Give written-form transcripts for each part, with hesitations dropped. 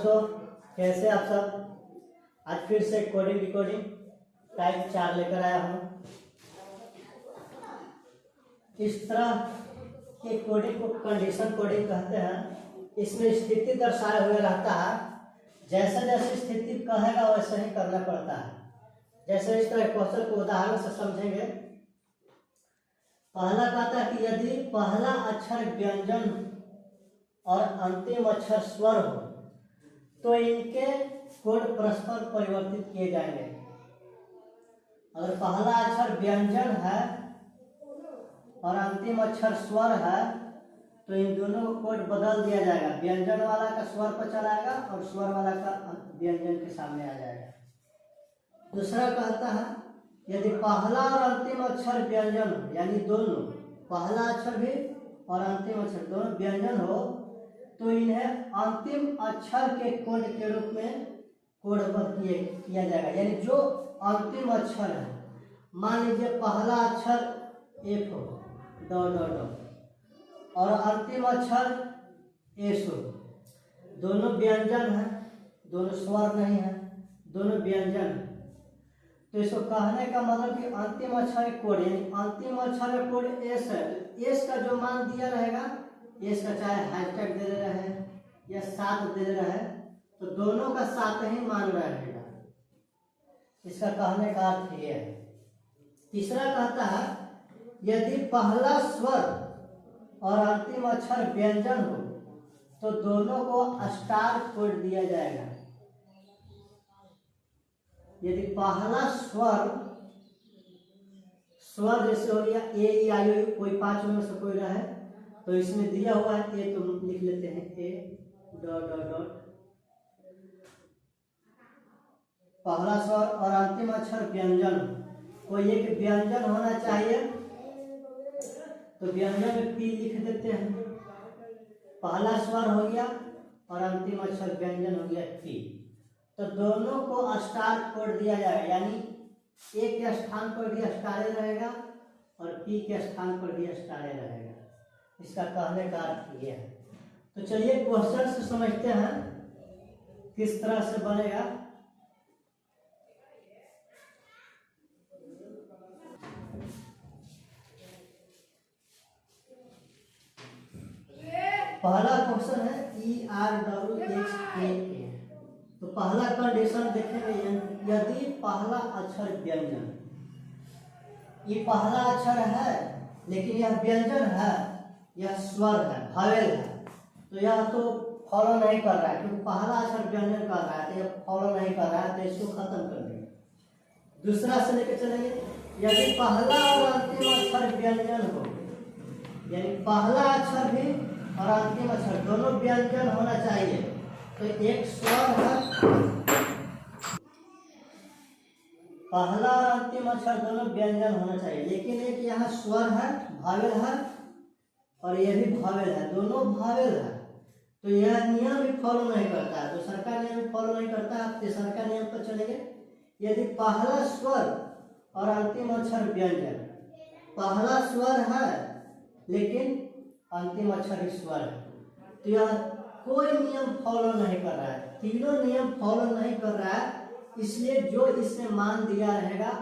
दोस्तों, कैसे आप सब। आज फिर से कोडिंग डिकोडिंग टाइप 4 लेकर आया हूँ। इस तरह के कोडिंग को कंडीशन कोडिंग कहते हैं। इसमें स्थिति दर्शाए हुए रहता है, जैसे जैसे स्थिति कहेगा वैसे ही करना पड़ता है। जैसे इस तरह क्वेश्चन को उदाहरण से समझेंगे। पहला कहता है कि यदि पहला अक्षर व्यंजन और अंतिम अक्षर स्वर हो तो इनके कोड परस्पर परिवर्तित किए जाएंगे। अगर पहला अक्षर व्यंजन है और अंतिम अक्षर स्वर है तो इन दोनों को कोड बदल दिया जाएगा। व्यंजन वाला का स्वर पर चलाएगा और स्वर वाला का व्यंजन के सामने आ जाएगा। दूसरा कहता है यदि पहला और अंतिम अक्षर व्यंजन हो, यानी दोनों पहला अक्षर भी और अंतिम अक्षर दोनों व्यंजन हो तो इन्हें अंतिम अक्षर के कोड के रूप में कोडबद्ध किया जाएगा। यानी जो अंतिम अक्षर है, मान लीजिए पहला अक्षर एफ हो डॉट डॉट डॉट और अंतिम अक्षर एस हो, दोनों व्यंजन है, दोनों स्वर नहीं है, दोनों व्यंजन है। तो इसको कहने का मतलब कि अंतिम अक्षर कोड, यानी अंतिम अक्षर कोड एस है, तो एस का जो मान दिया रहेगा, एस का चाहे हैशटैग दे रहे हैं या 7 दे रहे हैं, तो दोनों का 7 ही मान रहेगा। इसका कहने का अर्थ ये है। तीसरा कहता है यदि पहला स्वर और अंतिम अक्षर व्यंजन हो तो दोनों को स्टार कोड दिया जाएगा। यदि पहला स्वर जैसे हो गया ए ई आई ओ, कोई 5 में से कोई रहे तो इसमें दिया हुआ है ए, तो लिख लेते हैं ए डॉट डॉट डॉट पहला स्वर और अंतिम अक्षर व्यंजन, कोई एक व्यंजन होना चाहिए तो व्यंजन में पी लिख देते हैं। पहला स्वर हो गया और अंतिम अक्षर व्यंजन हो गया पी, तो दोनों को स्टार कोड दिया जाएगा। यानी ए के स्थान पर भी स्टार रहेगा और पी के स्थान पर भी स्टार रहेगा। इसका कहने का अर्थ ये है। तो चलिए क्वेश्चन से समझते हैं किस तरह से बनेगा। पहला क्वेश्चन है ERWXAA। तो पहला कंडीशन देखेंगे, यदि पहला अक्षर व्यंजन, ये पहला अक्षर है लेकिन यह व्यंजन है, यह स्वर है, भावेल है, तो यह तो फॉलो नहीं कर रहा है क्योंकि पहला अक्षर व्यंजन कर रहा है, तो यह फॉलो नहीं कर रहा है, तो इसको खत्म कर देंगे। दूसरा से लेकर चलेंगे, यदि पहला और अंतिम अक्षर व्यंजन हो, यानी पहला अक्षर भी और अंतिम अक्षर दोनों व्यंजन होना चाहिए, तो एक स्वर है, पहला और अंतिम अक्षर दोनों व्यंजन होना चाहिए, लेकिन एक यहाँ स्वर है, भावेल है और यह भी भावेल है, दोनों भावेल है, तो यह नियम भी फॉलो नहीं करता है। दूसरा का नियम फॉलो नहीं करता है। तीसरा का नियम पर चलेंगे, यदि पहला स्वर और अंतिम अक्षर व्यंजन, पहला स्वर है लेकिन अंतिम अक्षर स्वर है, तो यह कोई नियम फॉलो नहीं कर रहा है, तीनों नियम फॉलो नहीं कर रहा है, इसलिए जो इसमें मान दिया रहेगा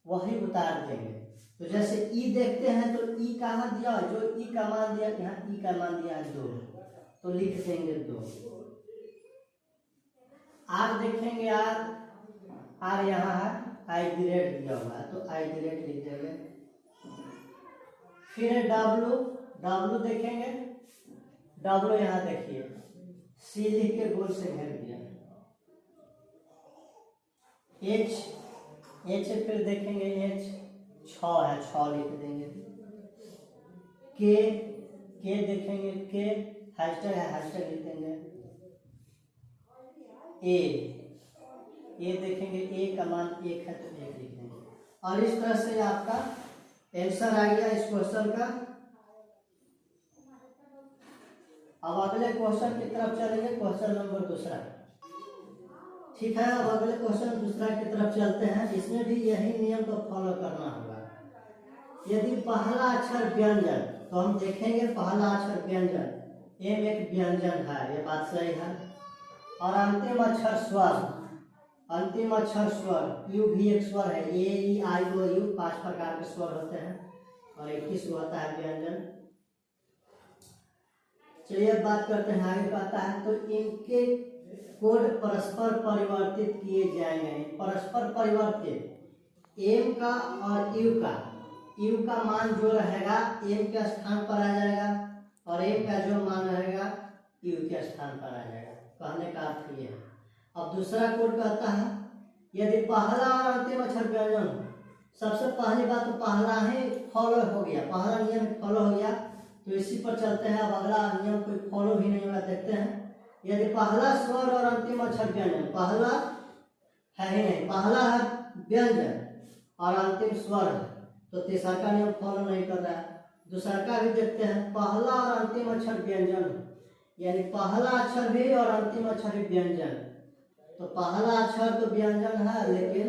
वही उतार देंगे। तो जैसे ई देखते हैं तो ई कहाँ दिया, जो ई का मान दिया, यहाँ ई का मान दिया 2, तो लिख देंगे 2। आर देखेंगे, आर यहाँ है, आई ग्रेड दिया हुआ है तो आई ग्रेड लिख देंगे। फिर डब्लू देखेंगे, डब्लू यहाँ देखिए सी लिख के गोल से घेर दिया। एच फिर देखेंगे, एच 6 है, 6 लिख देंगे। के देखेंगे, के हैशटैग है, हैशटैग लिख देंगे। ए देखेंगे, ए का मान 1 है तो 1 लिख देंगे। और इस तरह से आपका आंसर आ गया इस क्वेश्चन का। अब अगले क्वेश्चन की तरफ चलेंगे, क्वेश्चन नंबर दूसरा। ठीक है, अब अगले क्वेश्चन दूसरा की तरफ चलते हैं। इसमें भी यही नियम को फॉलो करना होगा। यदि पहला अक्षर व्यंजन, तो हम देखेंगे पहला अक्षर व्यंजन, एम एक व्यंजन है, ये बात सही है। और अंतिम अक्षर स्वर, अंतिम अक्षर स्वर यू भी एक स्वर है। ए ई आई ओ यू 5 प्रकार के स्वर होते हैं और 21 होता है व्यंजन। चलिए अब बात करते हैं आगे कहता है तो इनके कोड परस्पर परिवर्तित किए जाएंगे। परस्पर परिवर्तित एम का और यू का मान जो रहेगा एम के स्थान पर आ जाएगा और एम का जो मान रहेगा यू के स्थान पर आ जाएगा। कहने का अर्थ ये है। अब दूसरा कोड कहता है यदि पहला और अंतिम अक्षर व्यंजन, सबसे पहली बात तो पहला ही फॉलो हो गया, पहला नियम फॉलो हो गया तो इसी पर चलते हैं। अब अगला नियम कोई फॉलो भी नहीं होगा, देखते हैं। यदि पहला स्वर और अंतिम अक्षर व्यंजन, पहला है ही नहीं, पहला है व्यंजन और अंतिम स्वर है तो तीसरा का नियम फॉलो नहीं कर रहा है। दूसरा का भी देखते हैं, पहला और अंतिम अक्षर व्यंजन, यानी पहला अक्षर भी और अंतिम अक्षर भी व्यंजन। तो पहला अक्षर तो व्यंजन है लेकिन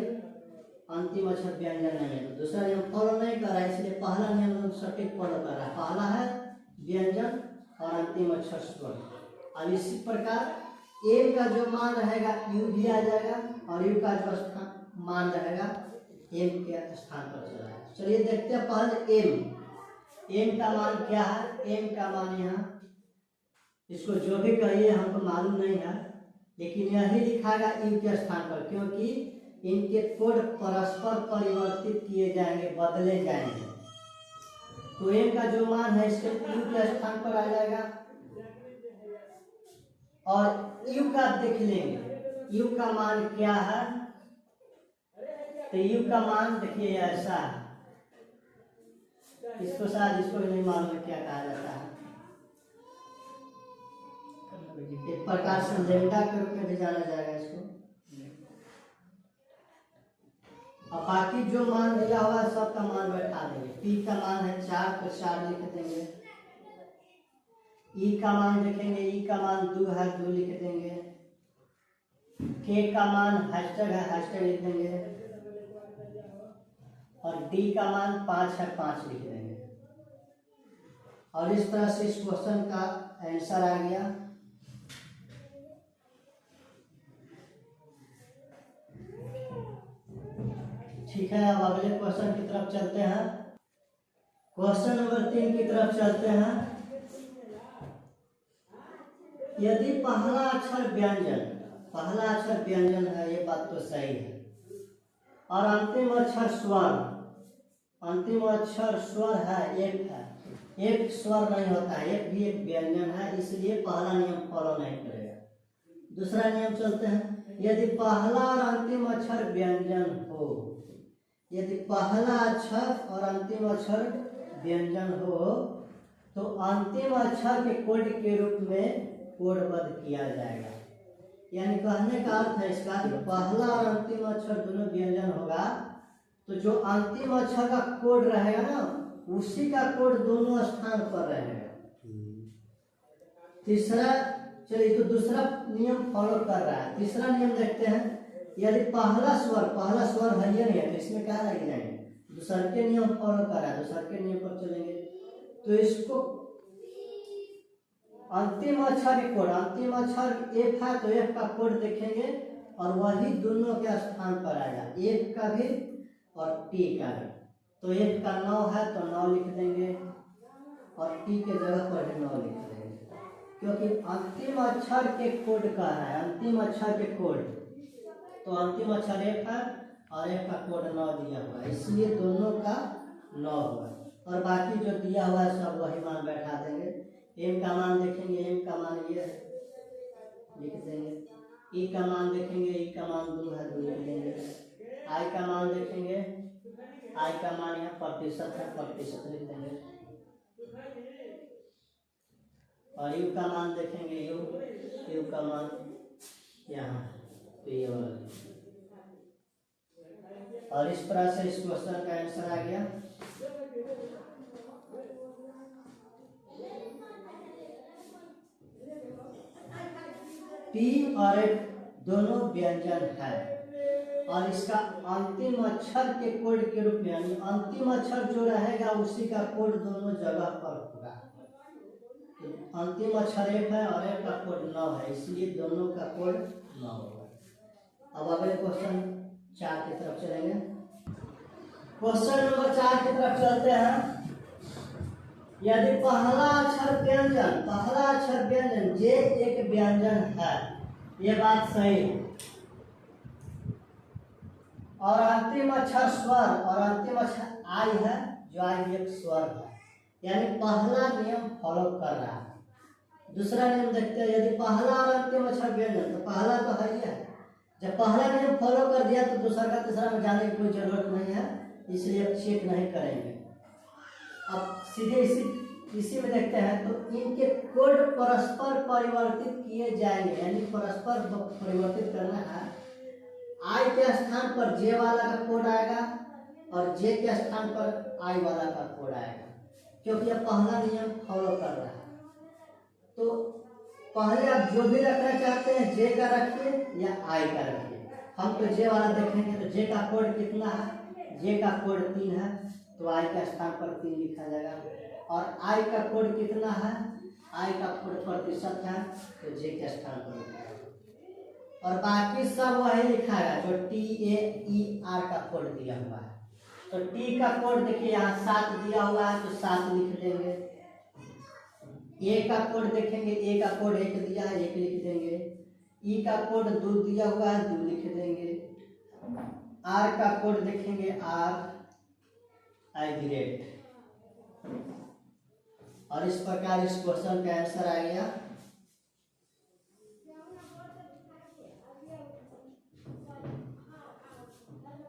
अंतिम अक्षर व्यंजन नहीं है, तो दूसरा नियम फॉलो नहीं कर रहा है, इसलिए पहला नियम सटीक फॉलो कर रहा है। पहला है व्यंजन और अंतिम अक्षर स्वर। अब इसी प्रकार एम का जो मान रहेगा यू भी आ जाएगा और यू का जो स्थान मान रहेगा एम के स्थान पर चला है। चलिए देखते हैं पहले एम का मान क्या है। एम का मान यहाँ, इसको जो भी कहिए हमको मालूम नहीं है, लेकिन यही लिखाएगा यू के स्थान पर, क्योंकि इनके कोड परस्पर परिवर्तित किए जाएंगे, बदले जाएंगे। तो एम का जो मान है इसके यू के स्थान पर आ जाएगा और यू का देख लेंगे यू का मान क्या है। तो यू का मान देखिए ऐसा है, इसको शायद इसको नहीं मालूम क्या कहा जाता है, एक प्रकार से लेमडा के रूप में भी जाना जाएगा इसको। अब बाकी जो मान दिया हुआ है सबका मान बैठा देंगे। पी का मान है 4 तो 4 लिख देंगे। ई का मान देखेंगे, ई का मान 2 है 2 लिख देंगे। के का मान हैशटैग है हैशटैग लिख देंगे और डी का मान 5 है 5 लिख देंगे। और इस तरह से इस क्वेश्चन का आंसर आ गया। ठीक है, अब अगले क्वेश्चन की तरफ चलते हैं। क्वेश्चन नंबर 3 की तरफ चलते हैं। यदि पहला अक्षर व्यंजन है, ये बात तो सही है, और अंतिम अक्षर स्वर है, एक स्वर नहीं होता है, एक भी एक व्यंजन है, इसलिए पहला नियम फॉलो नहीं करेगा। दूसरा नियम चलते हैं। यदि पहला और अंतिम अक्षर व्यंजन हो, यदि पहला अक्षर और अंतिम अक्षर व्यंजन हो तो अंतिम अक्षर के कोड के रूप में कोडबद्ध किया जाएगा। यानी कहने का अर्थ है इसका कि पहला और अंतिम अक्षर दोनों व्यंजन होगा तो जो अंतिम अक्षर का कोड रहेगा ना उसी का कोड दोनों स्थान पर रहेगा। तीसरा, चलिए तो दूसरा नियम फॉलो कर रहा है। तीसरा नियम देखते हैं। यदि पहला स्वर है नहीं है तो इसमें क्या लग जाएंगे, दूसरा के नियम फॉलो कर रहा है, दूसरा के नियम पर चलेंगे तो इसको अंतिम अक्षर एफ है तो एफ का कोड देखेंगे और वही दोनों के स्थान पर आएगा, एफ का भी और टी का भी। तो एफ का 9 है तो 9 लिख देंगे और टी के जगह पर भी 9 लिख देंगे, क्योंकि अंतिम अक्षर के कोड का है, अंतिम अक्षर के कोड, तो अंतिम अक्षर एफ है और एफ का कोड 9 दिया हुआ है, इसलिए दोनों का 9 हुआ और बाकी जो दिया हुआ है सब वही मान बैठा देंगे। एम का मान देखेंगे, एम का मान ये लिख देंगे। ई का मान देखेंगे, ई का मान 2 है 2 लिख देंगे। आई का मान देखेंगे, आई का मान यहाँ प्रतिशत है प्रतिशत लिख देंगे। और यू का मान देखेंगे, यू का मान यहाँ तो ये वाला। और इस तरह से इस क्वेश्चन का आंसर आ गया। पी और एफ दोनों व्यंजन है और इसका अंतिम अक्षर के कोड के रूप में, यानी अंतिम अक्षर जो रहेगा उसी का कोड दोनों जगह पर होगा। तो अंतिम अक्षर 1 है और 1 का कोड 9 है, इसलिए दोनों का कोड 9 होगा। अब अगले क्वेश्चन 4 की तरफ चलेंगे। क्वेश्चन नंबर 4 की तरफ चलते हैं। यदि पहला अक्षर व्यंजन जे एक व्यंजन है, ये बात सही है, और अंतिम अक्षर स्वर और अंतिम अक्षर आई है, जो आई एक स्वर है, यानी पहला नियम फॉलो कर रहा है। दूसरा नियम देखते हैं, यदि पहला और अंतिम अक्षर व्यंजन, तो पहला तो है ही है, जब पहला नियम फॉलो कर दिया तो दूसरा का तीसरा में जाने की कोई जरूरत नहीं है, इसलिए अब चेक नहीं करेंगे। अब सीधे इसी में देखते हैं, तो इनके कोड परस्पर परिवर्तित किए जाएंगे, यानी परस्पर परिवर्तित करना है। आई के स्थान पर जे वाला का कोड आएगा और जे के स्थान पर आई वाला का कोड आएगा, क्योंकि यह पहला नियम फॉलो कर रहा है। तो पहले आप जो भी रखना चाहते हैं, जे का रखिए या आई का रखिए। हम तो जे वाला देखेंगे, तो जे का कोड कितना है, जे का कोड 3 है, तो आई का स्थान पर 3 लिखा जाएगा। और आई का कोड कितना है, आई का कोड प्रतिशत है, तो जे के स्थान पर लिखा जाएगा। और बाकी सब वही लिखा है जो TAER का कोड दिया हुआ है। तो टी का कोड देखिए यहाँ 7 दिया हुआ है, तो 7 लिख देंगे। ए का कोड देखेंगे, ए का कोड 1 दिया है, 1 लिख देंगे। ई का कोड 2 दिया हुआ है, 2 लिख देंगे। आर का कोड देखेंगे, आर आई ग्रेट। और इस प्रकार इस क्वेश्चन का आंसर आ गया।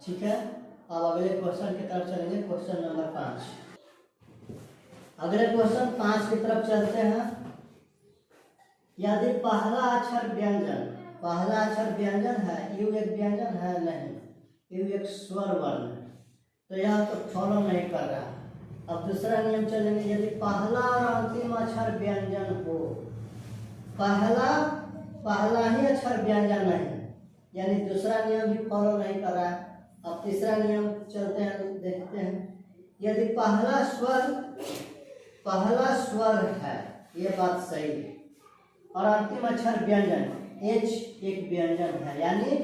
ठीक है, अब अगले क्वेश्चन की तरफ चलेंगे, क्वेश्चन नंबर 5। अगले क्वेश्चन 5 की तरफ चलते हैं। यदि पहला अक्षर व्यंजन है, यू एक व्यंजन है नहीं, यू एक स्वर वर्ण है, तो यह तो फॉलो नहीं कर रहा। अब दूसरा नियम चलेंगे, यदि पहला और अंतिम अक्षर व्यंजन हो, पहला ही अक्षर व्यंजन नहीं, यानी दूसरा नियम भी फॉलो नहीं कर रहा है। अब तीसरा नियम चलते हैं, देखते हैं। यदि पहला स्वर है, ये बात सही है, और अंतिम अक्षर व्यंजन एच एक व्यंजन है, यानी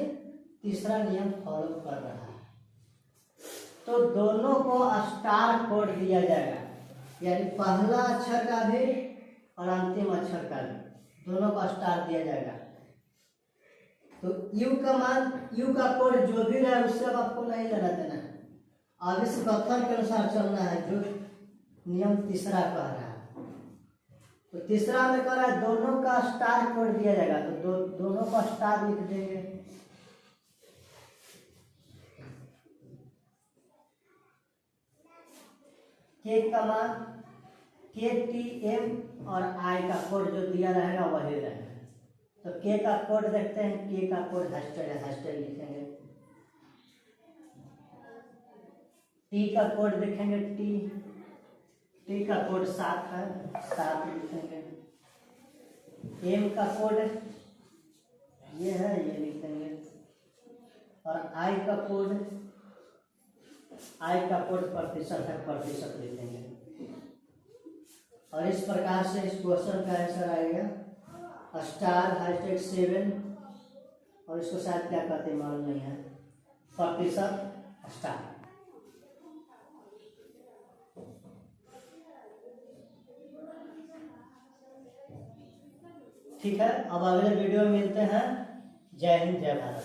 तीसरा नियम फॉलो कर रहा है, तो दोनों को स्टार कोड दिया जाएगा, यानी पहला अक्षर का भी और अंतिम अक्षर का भी, दोनों को स्टार दिया जाएगा। तो यू का कोड जो भी रहा है उससे अब आपको नहीं लेना देना है, अब इस कथन के अनुसार चलना है जो नियम तीसरा कह रहा है। तो तीसरा में कह रहा है दोनों का स्टार कोड दिया जाएगा, तो दोनों का स्टार लिख देंगे। के का मान KTM और आई का कोड जो दिया रहेगा वही रहेगा। तो के का कोड देखते हैं, के का कोड हैशटैग लिखेंगे। टी का कोड देखेंगे, टी का कोड 7 है, 7 लिखेंगे। एम का कोड ये है, ये लिखेंगे। और आई का कोड प्रतिशत है, प्रतिशत लिखेंगे। और इस प्रकार से इस क्वेश्चन का आंसर आएगा स्टार #7, और इसको शायद क्या कहते हैं मालूम नहीं है, प्रतिशत स्टार। ठीक है, अब अगले वीडियो में मिलते हैं। जय हिंद, जय भारत।